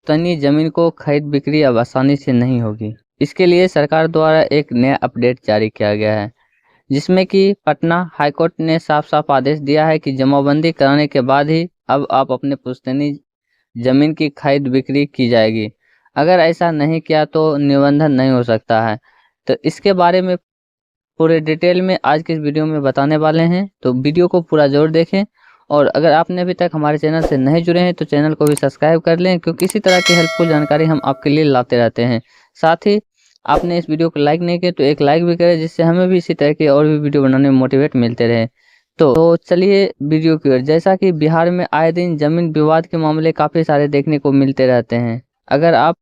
पुश्तैनी जमीन को खरीद बिक्री अब आसानी से नहीं होगी। इसके लिए सरकार द्वारा एक नया अपडेट जारी किया गया है, जिसमें कि पटना हाईकोर्ट ने साफ साफ आदेश दिया है कि जमाबंदी कराने के बाद ही अब आप अपने पुश्तैनी जमीन की खरीद बिक्री की जाएगी। अगर ऐसा नहीं किया तो निबंधन नहीं हो सकता है। तो इसके बारे में पूरे डिटेल में आज के इस वीडियो में बताने वाले हैं, तो वीडियो को पूरा जरूर देखें। और अगर आपने अभी तक हमारे चैनल से नहीं जुड़े हैं तो चैनल को भी सब्सक्राइब कर लें, क्योंकि इसी तरह की हेल्पफुल जानकारी हम आपके लिए लाते रहते हैं। साथ ही आपने इस वीडियो को लाइक नहीं किया तो एक लाइक भी करें, जिससे हमें भी इसी तरह की और भी वीडियो बनाने में मोटिवेट मिलते रहे। तो चलिए वीडियो की ओर। जैसा कि बिहार में आए दिन जमीन विवाद के मामले काफ़ी सारे देखने को मिलते रहते हैं। अगर आप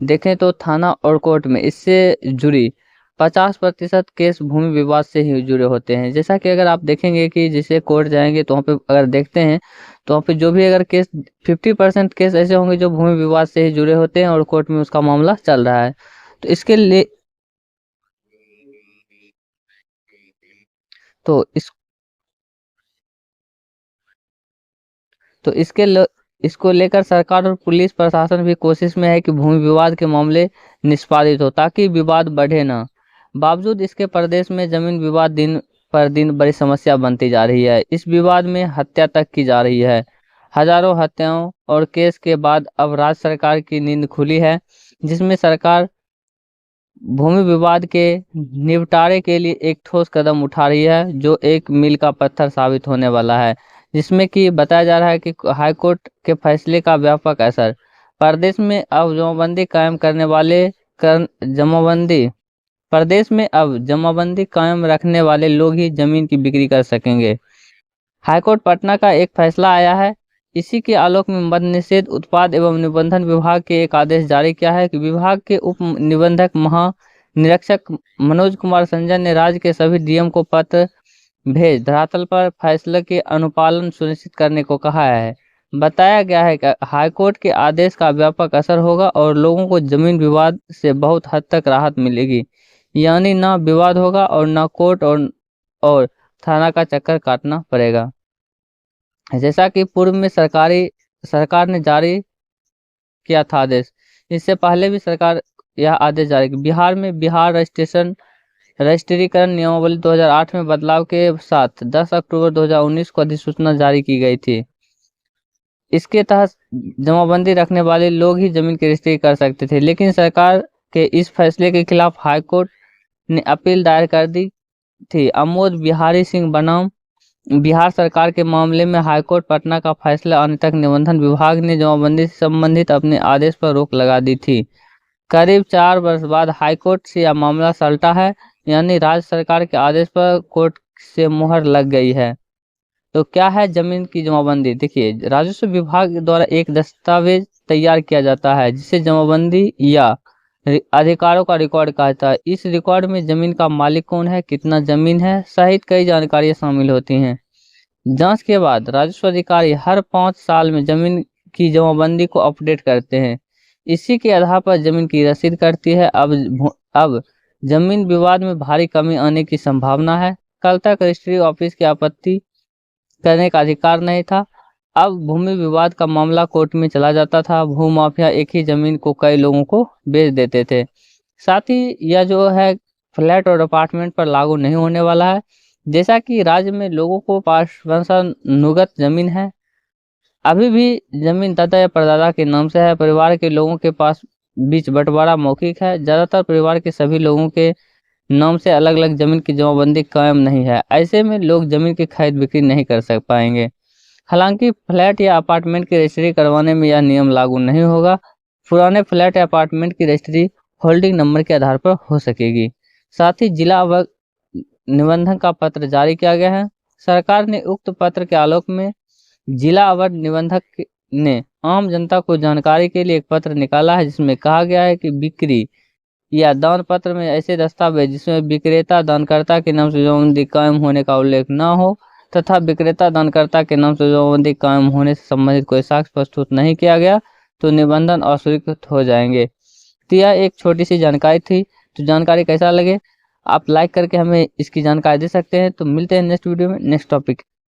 देखें तो थाना और कोर्ट में इससे जुड़ी 50% केस भूमि विवाद से ही जुड़े होते हैं। जैसा कि अगर आप देखेंगे कि जैसे कोर्ट जाएंगे तो वहाँ पे अगर देखते हैं तो वहाँ पे जो भी अगर केस 50% केस ऐसे होंगे जो भूमि विवाद से ही जुड़े होते हैं और कोर्ट में उसका मामला चल रहा है। तो इसके लिए तो इस तो इसको लेकर सरकार और पुलिस प्रशासन भी कोशिश में है कि भूमि विवाद के मामले निष्पादित हो, ताकि विवाद बढ़े ना। बावजूद इसके प्रदेश में जमीन विवाद दिन पर दिन बड़ी समस्या बनती जा रही है। इस विवाद में हत्या तक की जा रही है। हजारों हत्याओं और केस के बाद अब राज्य सरकार की नींद खुली है, जिसमें सरकार भूमि विवाद के निपटारे के लिए एक ठोस कदम उठा रही है, जो एक मील का पत्थर साबित होने वाला है। जिसमें कि बताया जा रहा है कि हाईकोर्ट के फैसले का व्यापक असर प्रदेश में अब जमाबंदी कायम करने वाले कर जमाबंदी प्रदेश में अब जमाबंदी कायम रखने वाले लोग ही जमीन की बिक्री कर सकेंगे। हाईकोर्ट पटना का एक फैसला आया है। इसी के आलोक में मद्य निषेध उत्पाद एवं निबंधन विभाग के एक आदेश जारी किया है कि विभाग के उप निबंधक महानिरीक्षक मनोज कुमार संजय ने राज्य के सभी डीएम को पत्र भेज धरातल पर फैसले के अनुपालन सुनिश्चित करने को कहा है। बताया गया है कि हाईकोर्ट के आदेश का व्यापक असर होगा और लोगों को जमीन विवाद से बहुत हद तक राहत मिलेगी। यानी ना विवाद होगा और ना कोर्ट और थाना का चक्कर काटना पड़ेगा। जैसा कि पूर्व में सरकार ने जारी किया था आदेश, इससे पहले भी सरकार यह आदेश जारी किया। बिहार में बिहार रजिस्ट्रीकरण नियमावली 2008 में बदलाव के साथ 10 अक्टूबर 2019 को अधिसूचना जारी की गई थी। इसके तहत जमाबंदी रखने वाले लोग ही जमीन की रजिस्ट्री कर सकते थे, लेकिन सरकार के इस फैसले के खिलाफ हाईकोर्ट ने अपील दायर कर दी थी। अमोद बिहारी सिंह बनाम बिहार सरकार के मामले में हाईकोर्ट पटना का फैसला आने तक निबंधन विभाग ने जमाबंदी से संबंधित अपने आदेश पर रोक लगा दी थी। करीब 4 वर्ष बाद हाईकोर्ट से यह मामला सलटा है, यानी राज्य सरकार के आदेश पर कोर्ट से मुहर लग गई है। तो क्या है जमीन की जमाबंदी? देखिए, राजस्व विभाग द्वारा एक दस्तावेज तैयार किया जाता है जिसे जमाबंदी या अधिकारों का रिकॉर्ड कहा जाता है। इस रिकॉर्ड में जमीन का मालिक कौन है, कितना जमीन है सहित कई जानकारियां शामिल होती हैं। जांच के बाद राजस्व अधिकारी हर 5 साल में जमीन की जमाबंदी को अपडेट करते हैं। इसी के आधार पर जमीन की रसीद करती है। अब जमीन विवाद में भारी कमी आने की संभावना है। कल तक रजिस्ट्री ऑफिस की आपत्ति करने का अधिकार नहीं था। अब भूमि विवाद का मामला कोर्ट में चला जाता था। भूमाफिया एक ही जमीन को कई लोगों को बेच देते थे। साथ ही यह जो है फ्लैट और अपार्टमेंट पर लागू नहीं होने वाला है। जैसा कि राज्य में लोगों को पास नुगत जमीन है, अभी भी जमीन दादा या परदादा के नाम से है। परिवार के लोगों के पास बीच बंटवारा मौखिक है। ज्यादातर परिवार के सभी लोगों के नाम से अलग अलग जमीन की जमाबंदी कायम नहीं है। ऐसे में लोग जमीन की खरीद बिक्री नहीं कर सक पाएंगे। हालांकि फ्लैट या अपार्टमेंट की रजिस्ट्री करवाने में यह नियम लागू नहीं होगा। पुराने फ्लैट या अपार्टमेंट की रजिस्ट्री होल्डिंग नंबर के आधार पर हो सकेगी। साथ ही जिला निबंधन का पत्र जारी किया गया है। सरकार ने उक्त पत्र के आलोक में जिला अवर निबंधक ने आम जनता को जानकारी के लिए एक पत्र निकाला है, जिसमें कहा गया है कि बिक्री या दान पत्र में ऐसे दस्तावेज जिसमें विक्रेता दानकर्ता के नाम से जमाबंदी कायम होने का उल्लेख न हो तथा विक्रेता दानकर्ता के नाम से जमाबंदी कायम होने से संबंधित कोई साक्ष्य प्रस्तुत नहीं किया गया तो निबंधन अस्वीकृत हो जाएंगे। तो यह एक छोटी सी जानकारी थी। तो जानकारी कैसा लगे आप लाइक करके हमें इसकी जानकारी दे सकते हैं। तो मिलते हैं नेक्स्ट वीडियो में नेक्स्ट टॉपिक।